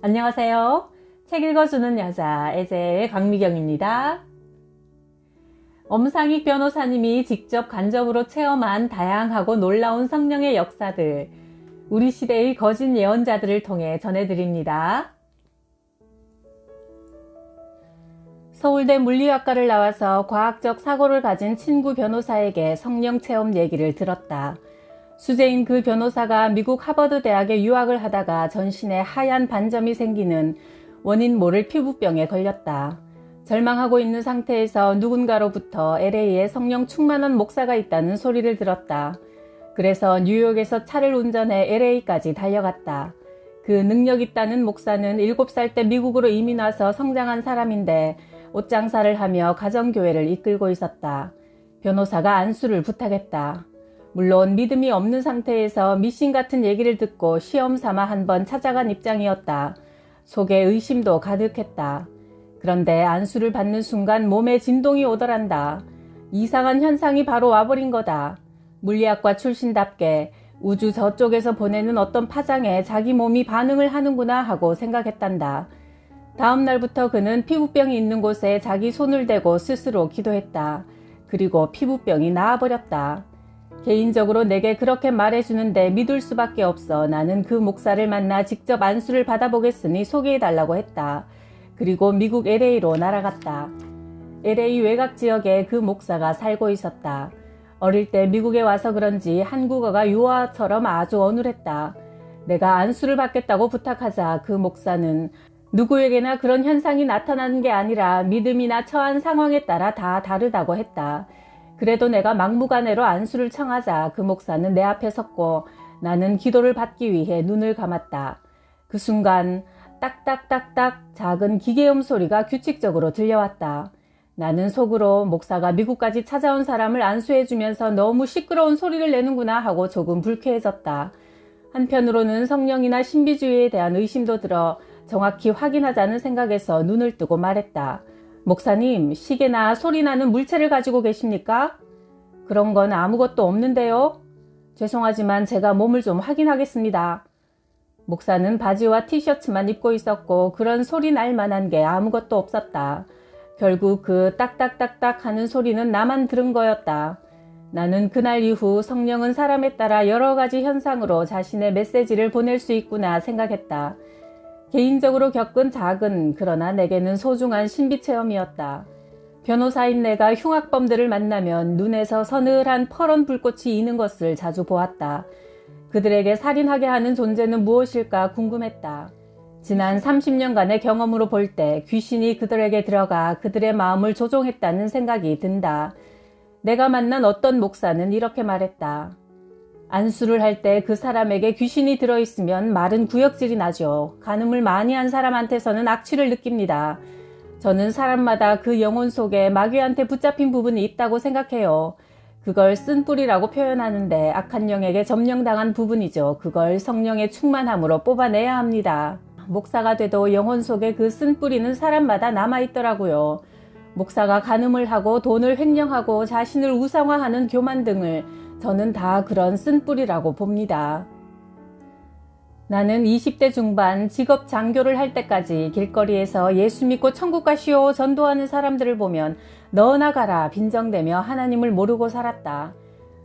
안녕하세요. 책 읽어주는 여자 애제의 강미경입니다. 엄상익 변호사님이 직접 간접으로 체험한 다양하고 놀라운 성령의 역사들, 우리 시대의 거짓 예언자들을 통해 전해드립니다. 서울대 물리학과를 나와서 과학적 사고를 가진 친구 변호사에게 성령 체험 얘기를 들었다. 수재인 그 변호사가 미국 하버드 대학에 유학을 하다가 전신에 하얀 반점이 생기는 원인 모를 피부병에 걸렸다. 절망하고 있는 상태에서 누군가로부터 LA에 성령 충만한 목사가 있다는 소리를 들었다. 그래서 뉴욕에서 차를 운전해 LA까지 달려갔다. 그 능력 있다는 목사는 7살 때 미국으로 이민 와서 성장한 사람인데 옷장사를 하며 가정교회를 이끌고 있었다. 변호사가 안수를 부탁했다. 물론 믿음이 없는 상태에서 미신 같은 얘기를 듣고 시험 삼아 한번 찾아간 입장이었다. 속에 의심도 가득했다. 그런데 안수를 받는 순간 몸에 진동이 오더란다. 이상한 현상이 바로 와버린 거다. 물리학과 출신답게 우주 저쪽에서 보내는 어떤 파장에 자기 몸이 반응을 하는구나 하고 생각했단다. 다음 날부터 그는 피부병이 있는 곳에 자기 손을 대고 스스로 기도했다. 그리고 피부병이 나아버렸다. 개인적으로 내게 그렇게 말해주는데 믿을 수밖에 없어 나는 그 목사를 만나 직접 안수를 받아보겠으니 소개해달라고 했다. 그리고 미국 LA로 날아갔다. LA 외곽 지역에 그 목사가 살고 있었다. 어릴 때 미국에 와서 그런지 한국어가 유아처럼 아주 어눌했다. 내가 안수를 받겠다고 부탁하자 그 목사는 누구에게나 그런 현상이 나타나는 게 아니라 믿음이나 처한 상황에 따라 다 다르다고 했다. 그래도 내가 막무가내로 안수를 청하자 그 목사는 내 앞에 섰고 나는 기도를 받기 위해 눈을 감았다. 그 순간 딱딱딱딱 작은 기계음 소리가 규칙적으로 들려왔다. 나는 속으로 목사가 미국까지 찾아온 사람을 안수해주면서 너무 시끄러운 소리를 내는구나 하고 조금 불쾌해졌다. 한편으로는 성령이나 신비주의에 대한 의심도 들어 정확히 확인하자는 생각에서 눈을 뜨고 말했다. 목사님, 시계나 소리나는 물체를 가지고 계십니까? 그런 건 아무것도 없는데요. 죄송하지만 제가 몸을 좀 확인하겠습니다. 목사는 바지와 티셔츠만 입고 있었고 그런 소리 날 만한 게 아무것도 없었다. 결국 그 딱딱딱딱 하는 소리는 나만 들은 거였다. 나는 그날 이후 성령은 사람에 따라 여러 가지 현상으로 자신의 메시지를 보낼 수 있구나 생각했다. 개인적으로 겪은 작은 그러나 내게는 소중한 신비 체험이었다. 변호사인 내가 흉악범들을 만나면 눈에서 서늘한 퍼런 불꽃이 이는 것을 자주 보았다. 그들에게 살인하게 하는 존재는 무엇일까 궁금했다. 지난 30년간의 경험으로 볼 때 귀신이 그들에게 들어가 그들의 마음을 조종했다는 생각이 든다. 내가 만난 어떤 목사는 이렇게 말했다. 안수를 할 때 그 사람에게 귀신이 들어있으면 말은 구역질이 나죠. 간음을 많이 한 사람한테서는 악취를 느낍니다. 저는 사람마다 그 영혼 속에 마귀한테 붙잡힌 부분이 있다고 생각해요. 그걸 쓴뿌리라고 표현하는데 악한 영에게 점령당한 부분이죠. 그걸 성령의 충만함으로 뽑아내야 합니다. 목사가 돼도 영혼 속에 그 쓴뿌리는 사람마다 남아있더라고요. 목사가 간음을 하고 돈을 횡령하고 자신을 우상화하는 교만 등을 저는 다 그런 쓴뿌리라고 봅니다. 나는 20대 중반 직업 장교를 할 때까지 길거리에서 예수 믿고 천국 가시오 전도하는 사람들을 보면 너나 가라 빈정대며 하나님을 모르고 살았다.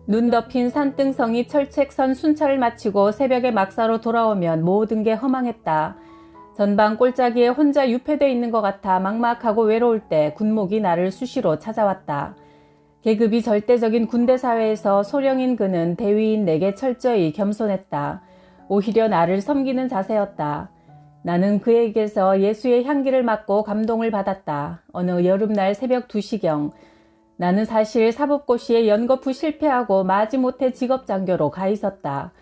눈 덮인 산등성이 철책선 순찰을 마치고 새벽에 막사로 돌아오면 모든 게 허망했다. 전방 꼴짜기에 혼자 유폐되어 있는 것 같아 막막하고 외로울 때 군목이 나를 수시로 찾아왔다. 계급이 절대적인 군대 사회에서 소령인 그는 대위인 내게 철저히 겸손했다. 오히려 나를 섬기는 자세였다. 나는 그에게서 예수의 향기를 맡고 감동을 받았다. 어느 여름날 새벽 2시경 나는 사실 사법고시에 연거푸 실패하고 마지못해 직업장교로 가 있었다.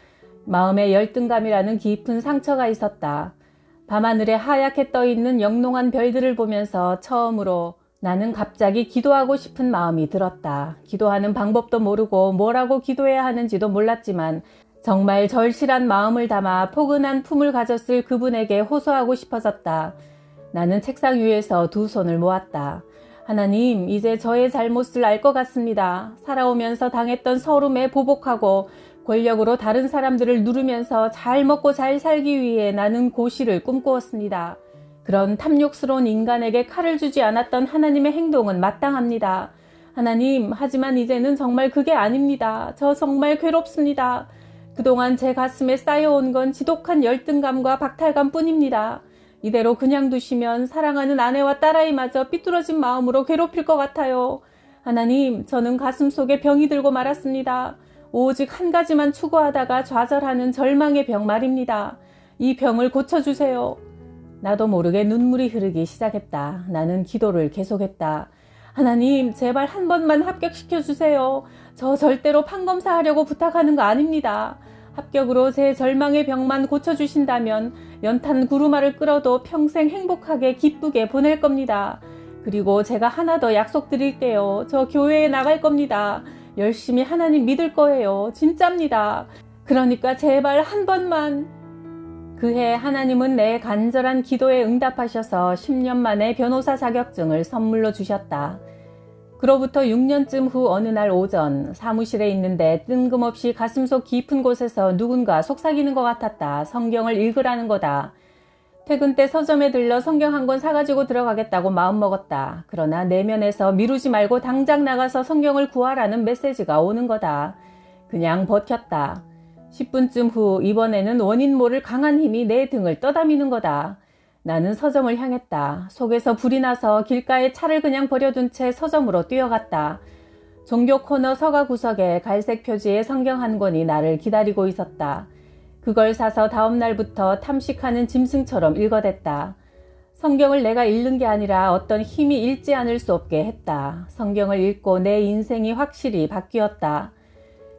마음에 열등감이라는 깊은 상처가 있었다. 밤하늘에 하얗게 떠있는 영롱한 별들을 보면서 처음으로 나는 갑자기 기도하고 싶은 마음이 들었다. 기도하는 방법도 모르고 뭐라고 기도해야 하는지도 몰랐지만 정말 절실한 마음을 담아 포근한 품을 가졌을 그분에게 호소하고 싶어졌다. 나는 책상 위에서 두 손을 모았다. 하나님, 이제 저의 잘못을 알 것 같습니다. 살아오면서 당했던 서름에 보복하고 권력으로 다른 사람들을 누르면서 잘 먹고 잘 살기 위해 나는 고시를 꿈꾸었습니다. 그런 탐욕스러운 인간에게 칼을 주지 않았던 하나님의 행동은 마땅합니다. 하나님, 하지만 이제는 정말 그게 아닙니다. 저 정말 괴롭습니다. 그동안 제 가슴에 쌓여온 건 지독한 열등감과 박탈감 뿐입니다. 이대로 그냥 두시면 사랑하는 아내와 딸아이마저 삐뚤어진 마음으로 괴롭힐 것 같아요. 하나님, 저는 가슴속에 병이 들고 말았습니다. 오직 한 가지만 추구하다가 좌절하는 절망의 병 말입니다. 이 병을 고쳐주세요. 나도 모르게 눈물이 흐르기 시작했다. 나는 기도를 계속했다. 하나님, 제발 한 번만 합격시켜주세요. 저 절대로 판검사하려고 부탁하는 거 아닙니다. 합격으로 제 절망의 병만 고쳐주신다면 연탄 구루마를 끌어도 평생 행복하게 기쁘게 보낼 겁니다. 그리고 제가 하나 더 약속드릴게요. 저 교회에 나갈 겁니다. 열심히 하나님 믿을 거예요. 진짜입니다. 그러니까 제발 한 번만. 그해 하나님은 내 간절한 기도에 응답하셔서 10년 만에 변호사 자격증을 선물로 주셨다. 그로부터 6년쯤 후 어느 날 오전 사무실에 있는데 뜬금없이 가슴속 깊은 곳에서 누군가 속삭이는 것 같았다. 성경을 읽으라는 거다. 퇴근 때 서점에 들러 성경 한 권 사가지고 들어가겠다고 마음먹었다. 그러나 내면에서 미루지 말고 당장 나가서 성경을 구하라는 메시지가 오는 거다. 그냥 버텼다. 10분쯤 후 이번에는 원인 모를 강한 힘이 내 등을 떠다미는 거다. 나는 서점을 향했다. 속에서 불이 나서 길가에 차를 그냥 버려둔 채 서점으로 뛰어갔다. 종교 코너 서가 구석에 갈색 표지의 성경 한 권이 나를 기다리고 있었다. 그걸 사서 다음 날부터 탐식하는 짐승처럼 읽어댔다. 성경을 내가 읽는 게 아니라 어떤 힘이 읽지 않을 수 없게 했다. 성경을 읽고 내 인생이 확실히 바뀌었다.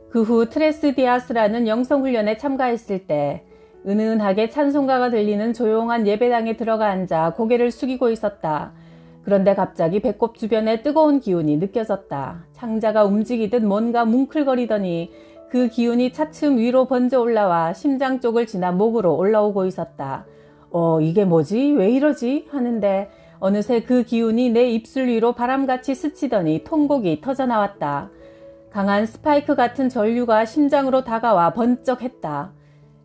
그 후 트레스디아스라는 영성훈련에 참가했을 때 은은하게 찬송가가 들리는 조용한 예배당에 들어가 앉아 고개를 숙이고 있었다. 그런데 갑자기 배꼽 주변에 뜨거운 기운이 느껴졌다. 창자가 움직이듯 뭔가 뭉클거리더니 그 기운이 차츰 위로 번져 올라와 심장 쪽을 지나 목으로 올라오고 있었다. 이게 뭐지? 왜 이러지? 하는데 어느새 그 기운이 내 입술 위로 바람같이 스치더니 통곡이 터져나왔다. 강한 스파이크 같은 전류가 심장으로 다가와 번쩍했다.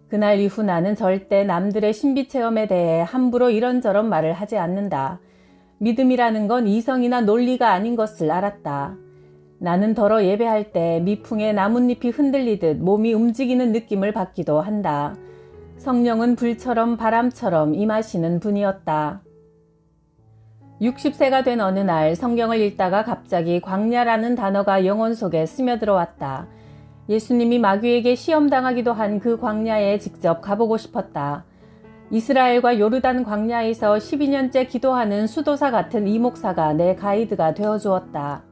그날 이후 나는 절대 남들의 신비체험에 대해 함부로 이런저런 말을 하지 않는다. 믿음이라는 건 이성이나 논리가 아닌 것을 알았다. 나는 더러 예배할 때 미풍에 나뭇잎이 흔들리듯 몸이 움직이는 느낌을 받기도 한다. 성령은 불처럼 바람처럼 임하시는 분이었다. 60세가 된 어느 날 성경을 읽다가 갑자기 광야라는 단어가 영혼 속에 스며들어왔다. 예수님이 마귀에게 시험당하기도 한 그 광야에 직접 가보고 싶었다. 이스라엘과 요르단 광야에서 12년째 기도하는 수도사 같은 이 목사가 내 가이드가 되어주었다.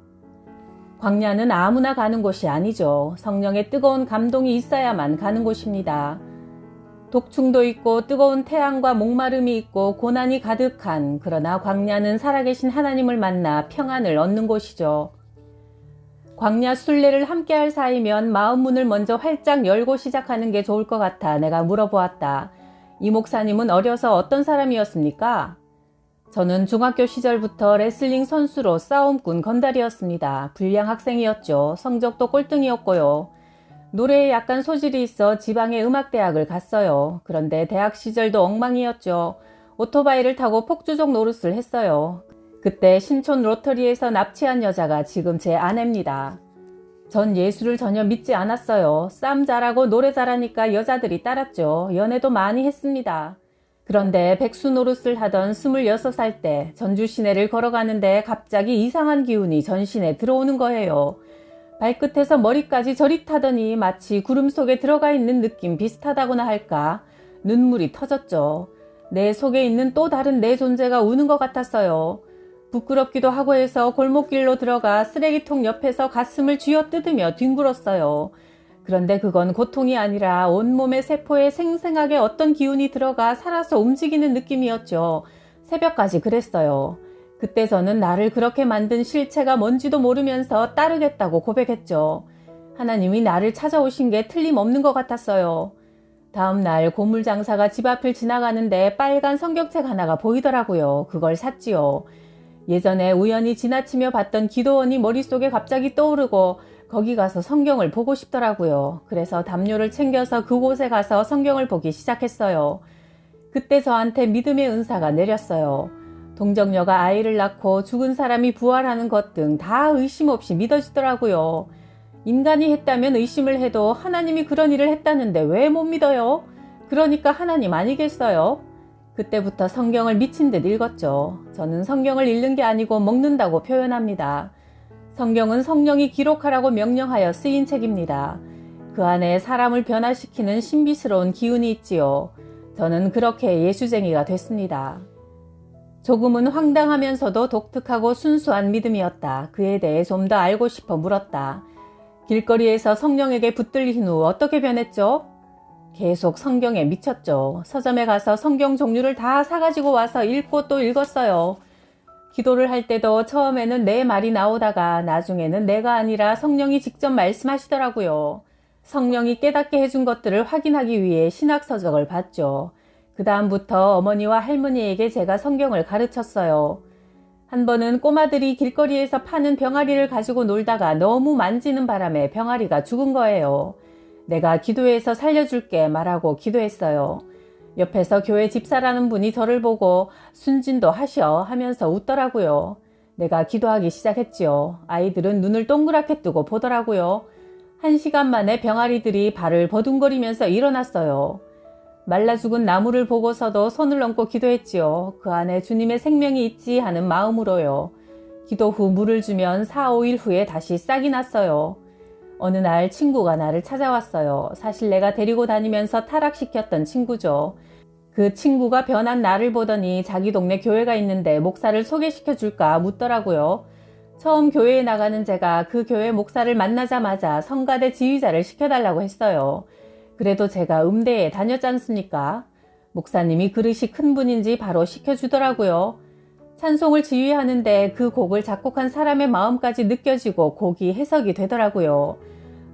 광야는 아무나 가는 곳이 아니죠. 성령의 뜨거운 감동이 있어야만 가는 곳입니다. 독충도 있고 뜨거운 태양과 목마름이 있고 고난이 가득한, 그러나 광야는 살아계신 하나님을 만나 평안을 얻는 곳이죠. 광야 순례를 함께할 사이면 마음 문을 먼저 활짝 열고 시작하는 게 좋을 것 같아 내가 물어보았다. 이 목사님은 어려서 어떤 사람이었습니까? 저는 중학교 시절부터 레슬링 선수로 싸움꾼 건달이었습니다. 불량 학생이었죠. 성적도 꼴등이었고요. 노래에 약간 소질이 있어 지방의 음악대학을 갔어요. 그런데 대학 시절도 엉망이었죠. 오토바이를 타고 폭주족 노릇을 했어요. 그때 신촌 로터리에서 납치한 여자가 지금 제 아내입니다. 전 예수를 전혀 믿지 않았어요. 쌈 잘하고 노래 잘하니까 여자들이 따랐죠. 연애도 많이 했습니다. 그런데 백수 노릇을 하던 26살 때 전주 시내를 걸어가는데 갑자기 이상한 기운이 전신에 들어오는 거예요. 발끝에서 머리까지 저릿하더니 마치 구름 속에 들어가 있는 느낌 비슷하다고나 할까? 눈물이 터졌죠. 내 속에 있는 또 다른 내 존재가 우는 것 같았어요. 부끄럽기도 하고 해서 골목길로 들어가 쓰레기통 옆에서 가슴을 쥐어뜯으며 뒹굴었어요. 그런데 그건 고통이 아니라 온몸의 세포에 생생하게 어떤 기운이 들어가 살아서 움직이는 느낌이었죠. 새벽까지 그랬어요. 그때 저는 나를 그렇게 만든 실체가 뭔지도 모르면서 따르겠다고 고백했죠. 하나님이 나를 찾아오신 게 틀림없는 것 같았어요. 다음 날 고물장사가 집 앞을 지나가는데 빨간 성경책 하나가 보이더라고요. 그걸 샀지요. 예전에 우연히 지나치며 봤던 기도원이 머릿속에 갑자기 떠오르고 거기 가서 성경을 보고 싶더라고요. 그래서 담요를 챙겨서 그곳에 가서 성경을 보기 시작했어요. 그때 저한테 믿음의 은사가 내렸어요. 동정녀가 아이를 낳고 죽은 사람이 부활하는 것 등 다 의심 없이 믿어지더라고요. 인간이 했다면 의심을 해도 하나님이 그런 일을 했다는데 왜 못 믿어요? 그러니까 하나님 아니겠어요? 그때부터 성경을 미친 듯 읽었죠. 저는 성경을 읽는 게 아니고 먹는다고 표현합니다. 성경은 성령이 기록하라고 명령하여 쓰인 책입니다. 그 안에 사람을 변화시키는 신비스러운 기운이 있지요. 저는 그렇게 예수쟁이가 됐습니다. 조금은 황당하면서도 독특하고 순수한 믿음이었다. 그에 대해 좀 더 알고 싶어 물었다. 길거리에서 성령에게 붙들린 후 어떻게 변했죠? 계속 성경에 미쳤죠. 서점에 가서 성경 종류를 다 사가지고 와서 읽고 또 읽었어요. 기도를 할 때도 처음에는 내 말이 나오다가 나중에는 내가 아니라 성령이 직접 말씀하시더라고요. 성령이 깨닫게 해준 것들을 확인하기 위해 신학서적을 봤죠. 그 다음부터 어머니와 할머니에게 제가 성경을 가르쳤어요. 한 번은 꼬마들이 길거리에서 파는 병아리를 가지고 놀다가 너무 만지는 바람에 병아리가 죽은 거예요. 내가 기도해서 살려줄게 말하고 기도했어요. 옆에서 교회 집사라는 분이 저를 보고 순진도 하셔 하면서 웃더라고요. 내가 기도하기 시작했지요. 아이들은 눈을 동그랗게 뜨고 보더라고요. 1시간 만에 병아리들이 발을 버둥거리면서 일어났어요. 말라 죽은 나무를 보고서도 손을 얹고 기도했지요. 그 안에 주님의 생명이 있지 하는 마음으로요. 기도 후 물을 주면 4, 5일 후에 다시 싹이 났어요. 어느 날 친구가 나를 찾아왔어요. 사실 내가 데리고 다니면서 타락시켰던 친구죠. 그 친구가 변한 나를 보더니 자기 동네 교회가 있는데 목사를 소개시켜 줄까 묻더라고요. 처음 교회에 나가는 제가 그 교회 목사를 만나자마자 성가대 지휘자를 시켜달라고 했어요. 그래도 제가 음대에 다녔지 않습니까? 목사님이 그릇이 큰 분인지 바로 시켜주더라고요. 찬송을 지휘하는데 그 곡을 작곡한 사람의 마음까지 느껴지고 곡이 해석이 되더라고요.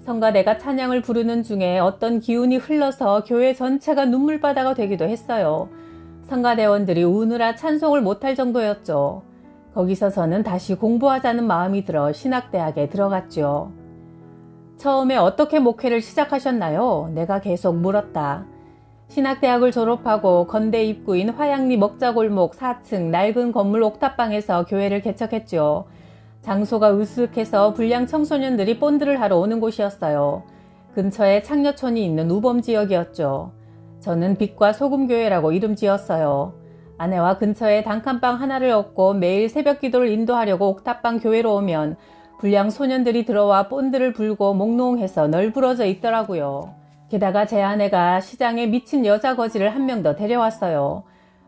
성가대가 찬양을 부르는 중에 어떤 기운이 흘러서 교회 전체가 눈물바다가 되기도 했어요. 성가대원들이 우느라 찬송을 못할 정도였죠. 거기서 저는 다시 공부하자는 마음이 들어 신학대학에 들어갔죠. 처음에 어떻게 목회를 시작하셨나요? 내가 계속 물었다. 신학대학을 졸업하고 건대 입구인 화양리 먹자골목 4층 낡은 건물 옥탑방에서 교회를 개척했죠. 장소가 으슥해서 불량 청소년들이 본드를 하러 오는 곳이었어요. 근처에 창녀촌이 있는 우범지역이었죠. 저는 빛과 소금교회라고 이름 지었어요. 아내와 근처에 단칸방 하나를 얻고 매일 새벽 기도를 인도하려고 옥탑방 교회로 오면 불량 소년들이 들어와 본드를 불고 몽롱해서 널브러져 있더라고요. 게다가 제 아내가 시장에 미친 여자 거지를 한 명 더 데려왔어요.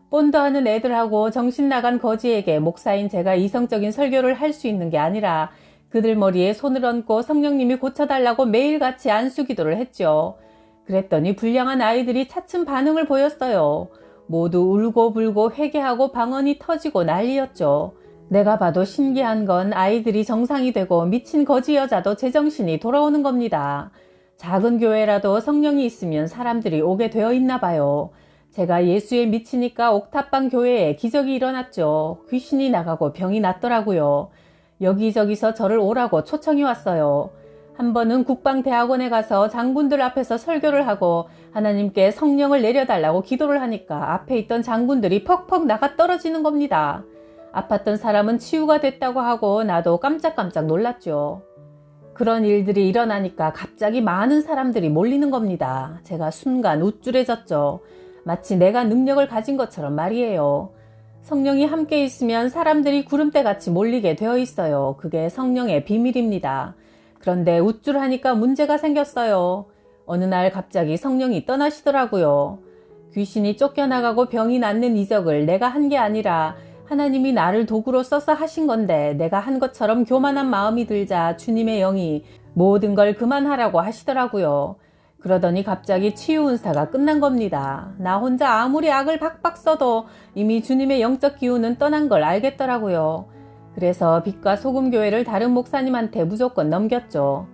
본드하는 애들하고 정신 나간 거지에게 목사인 제가 이성적인 설교를 할 수 있는 게 아니라 그들 머리에 손을 얹고 성령님이 고쳐달라고 매일같이 안수기도를 했죠. 그랬더니 불량한 아이들이 차츰 반응을 보였어요. 모두 울고불고 회개하고 방언이 터지고 난리였죠. 내가 봐도 신기한 건 아이들이 정상이 되고 미친 거지 여자도 제정신이 돌아오는 겁니다. 작은 교회라도 성령이 있으면 사람들이 오게 되어 있나 봐요. 제가 예수에 미치니까 옥탑방 교회에 기적이 일어났죠. 귀신이 나가고 병이 났더라고요. 여기저기서 저를 오라고 초청이 왔어요. 한 번은 국방대학원에 가서 장군들 앞에서 설교를 하고 하나님께 성령을 내려달라고 기도를 하니까 앞에 있던 장군들이 퍽퍽 나가 떨어지는 겁니다. 아팠던 사람은 치유가 됐다고 하고 나도 깜짝깜짝 놀랐죠. 그런 일들이 일어나니까 갑자기 많은 사람들이 몰리는 겁니다. 제가 순간 우쭐해졌죠. 마치 내가 능력을 가진 것처럼 말이에요. 성령이 함께 있으면 사람들이 구름대같이 몰리게 되어 있어요. 그게 성령의 비밀입니다. 그런데 우쭐하니까 문제가 생겼어요. 어느 날 갑자기 성령이 떠나시더라고요. 귀신이 쫓겨나가고 병이 낫는 이적을 내가 한 게 아니라 하나님이 나를 도구로 써서 하신 건데 내가 한 것처럼 교만한 마음이 들자 주님의 영이 모든 걸 그만하라고 하시더라고요. 그러더니 갑자기 치유 은사가 끝난 겁니다. 나 혼자 아무리 악을 박박 써도 이미 주님의 영적 기운은 떠난 걸 알겠더라고요. 그래서 빛과 소금 교회를 다른 목사님한테 무조건 넘겼죠.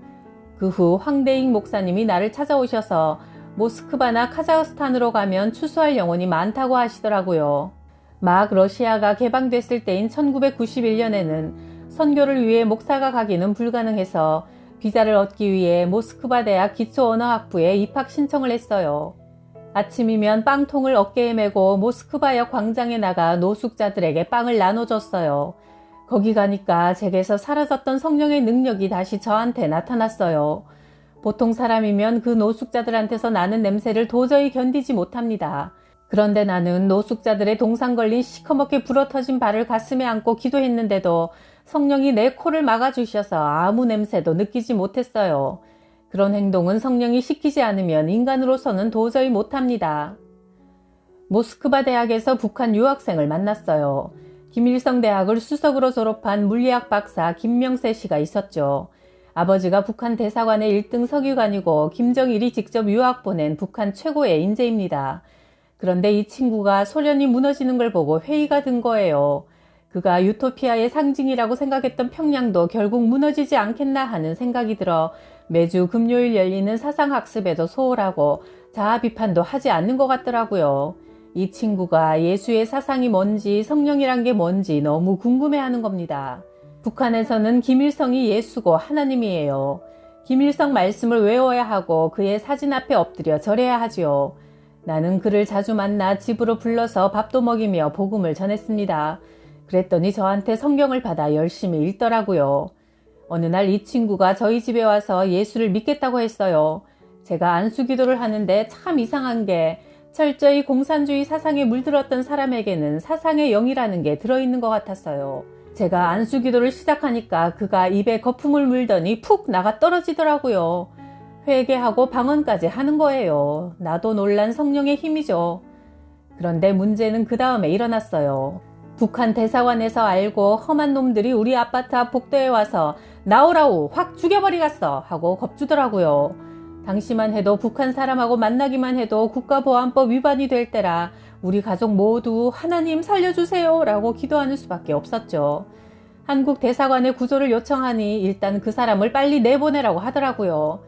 그 후 황대익 목사님이 나를 찾아오셔서 모스크바나 카자흐스탄으로 가면 추수할 영혼이 많다고 하시더라고요. 막 러시아가 개방됐을 때인 1991년에는 선교를 위해 목사가 가기는 불가능해서 비자를 얻기 위해 모스크바 대학 기초언어학부에 입학 신청을 했어요. 아침이면 빵통을 어깨에 메고 모스크바역 광장에 나가 노숙자들에게 빵을 나눠줬어요. 거기 가니까 제게서 사라졌던 성령의 능력이 다시 저한테 나타났어요. 보통 사람이면 그 노숙자들한테서 나는 냄새를 도저히 견디지 못합니다. 그런데 나는 노숙자들의 동상 걸린 시커멓게 불어터진 발을 가슴에 안고 기도했는데도 성령이 내 코를 막아주셔서 아무 냄새도 느끼지 못했어요. 그런 행동은 성령이 시키지 않으면 인간으로서는 도저히 못합니다. 모스크바 대학에서 북한 유학생을 만났어요. 김일성 대학을 수석으로 졸업한 물리학 박사 김명세 씨가 있었죠. 아버지가 북한 대사관의 1등 석유관이고 김정일이 직접 유학 보낸 북한 최고의 인재입니다. 그런데 이 친구가 소련이 무너지는 걸 보고 회의가 든 거예요. 그가 유토피아의 상징이라고 생각했던 평양도 결국 무너지지 않겠나 하는 생각이 들어 매주 금요일 열리는 사상학습에도 소홀하고 자아 비판도 하지 않는 것 같더라고요. 이 친구가 예수의 사상이 뭔지 성령이란 게 뭔지 너무 궁금해하는 겁니다. 북한에서는 김일성이 예수고 하나님이에요. 김일성 말씀을 외워야 하고 그의 사진 앞에 엎드려 절해야 하지요. 나는 그를 자주 만나 집으로 불러서 밥도 먹이며 복음을 전했습니다. 그랬더니 저한테 성경을 받아 열심히 읽더라고요. 어느 날 이 친구가 저희 집에 와서 예수를 믿겠다고 했어요. 제가 안수기도를 하는데 참 이상한 게 철저히 공산주의 사상에 물들었던 사람에게는 사상의 영이라는 게 들어있는 것 같았어요. 제가 안수기도를 시작하니까 그가 입에 거품을 물더니 푹 나가 떨어지더라고요. 회개하고 방언까지 하는 거예요. 나도 놀란 성령의 힘이죠. 그런데 문제는 그 다음에 일어났어요. 북한 대사관에서 알고 험한 놈들이 우리 아파트 앞 복도에 와서 나오라우 확 죽여버리겠어 하고 겁주더라고요. 당시만 해도 북한 사람하고 만나기만 해도 국가보안법 위반이 될 때라 우리 가족 모두 하나님 살려주세요 라고 기도하는 수밖에 없었죠. 한국 대사관에 구조를 요청하니 일단 그 사람을 빨리 내보내라고 하더라고요.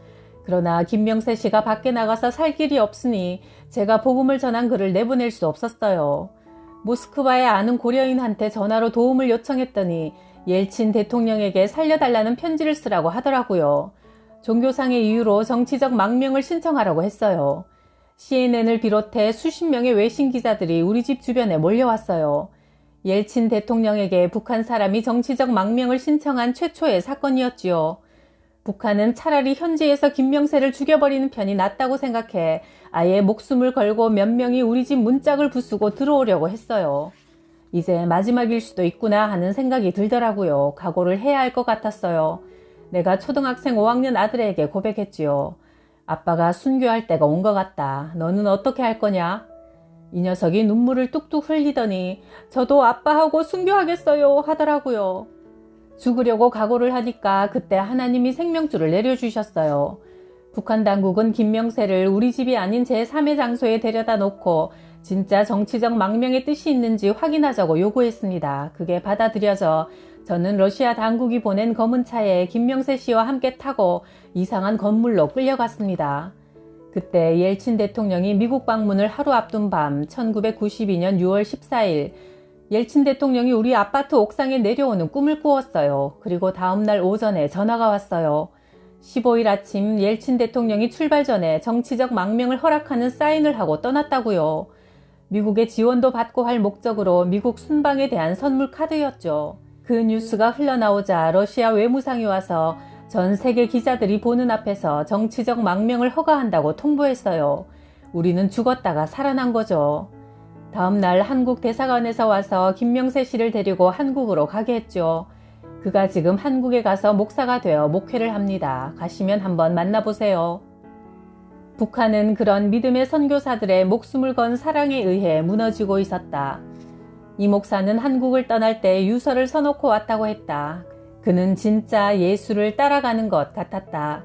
그러나 김명세 씨가 밖에 나가서 살 길이 없으니 제가 복음을 전한 그를 내보낼 수 없었어요. 모스크바에 아는 고려인한테 전화로 도움을 요청했더니 옐친 대통령에게 살려달라는 편지를 쓰라고 하더라고요. 종교상의 이유로 정치적 망명을 신청하라고 했어요. CNN을 비롯해 수십 명의 외신 기자들이 우리 집 주변에 몰려왔어요. 옐친 대통령에게 북한 사람이 정치적 망명을 신청한 최초의 사건이었지요. 북한은 차라리 현지에서 김명세를 죽여버리는 편이 낫다고 생각해 아예 목숨을 걸고 몇 명이 우리 집 문짝을 부수고 들어오려고 했어요. 이제 마지막일 수도 있구나 하는 생각이 들더라고요. 각오를 해야 할 것 같았어요. 내가 초등학생 5학년 아들에게 고백했지요. 아빠가 순교할 때가 온 것 같다. 너는 어떻게 할 거냐? 이 녀석이 눈물을 뚝뚝 흘리더니 저도 아빠하고 순교하겠어요 하더라고요. 죽으려고 각오를 하니까 그때 하나님이 생명줄을 내려주셨어요. 북한 당국은 김명세를 우리 집이 아닌 제3의 장소에 데려다 놓고 진짜 정치적 망명의 뜻이 있는지 확인하자고 요구했습니다. 그게 받아들여져 저는 러시아 당국이 보낸 검은 차에 김명세 씨와 함께 타고 이상한 건물로 끌려갔습니다. 그때 옐친 대통령이 미국 방문을 하루 앞둔 밤 1992년 6월 14일 옐친 대통령이 우리 아파트 옥상에 내려오는 꿈을 꾸었어요. 그리고 다음날 오전에 전화가 왔어요. 15일 아침 옐친 대통령이 출발 전에 정치적 망명을 허락하는 사인을 하고 떠났다고요. 미국의 지원도 받고 할 목적으로 미국 순방에 대한 선물 카드였죠. 그 뉴스가 흘러나오자 러시아 외무상이 와서 전 세계 기자들이 보는 앞에서 정치적 망명을 허가한다고 통보했어요. 우리는 죽었다가 살아난 거죠. 다음 날 한국 대사관에서 와서 김명세 씨를 데리고 한국으로 가게 했죠. 그가 지금 한국에 가서 목사가 되어 목회를 합니다. 가시면 한번 만나보세요. 북한은 그런 믿음의 선교사들의 목숨을 건 사랑에 의해 무너지고 있었다. 이 목사는 한국을 떠날 때 유서를 써놓고 왔다고 했다. 그는 진짜 예수를 따라가는 것 같았다.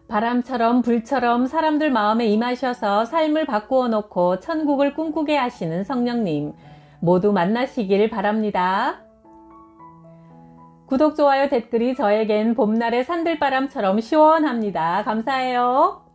바람처럼 불처럼 사람들 마음에 임하셔서 삶을 바꾸어 놓고 천국을 꿈꾸게 하시는 성령님, 모두 만나시길 바랍니다. 구독, 좋아요, 댓글이 저에겐 봄날의 산들바람처럼 시원합니다. 감사해요.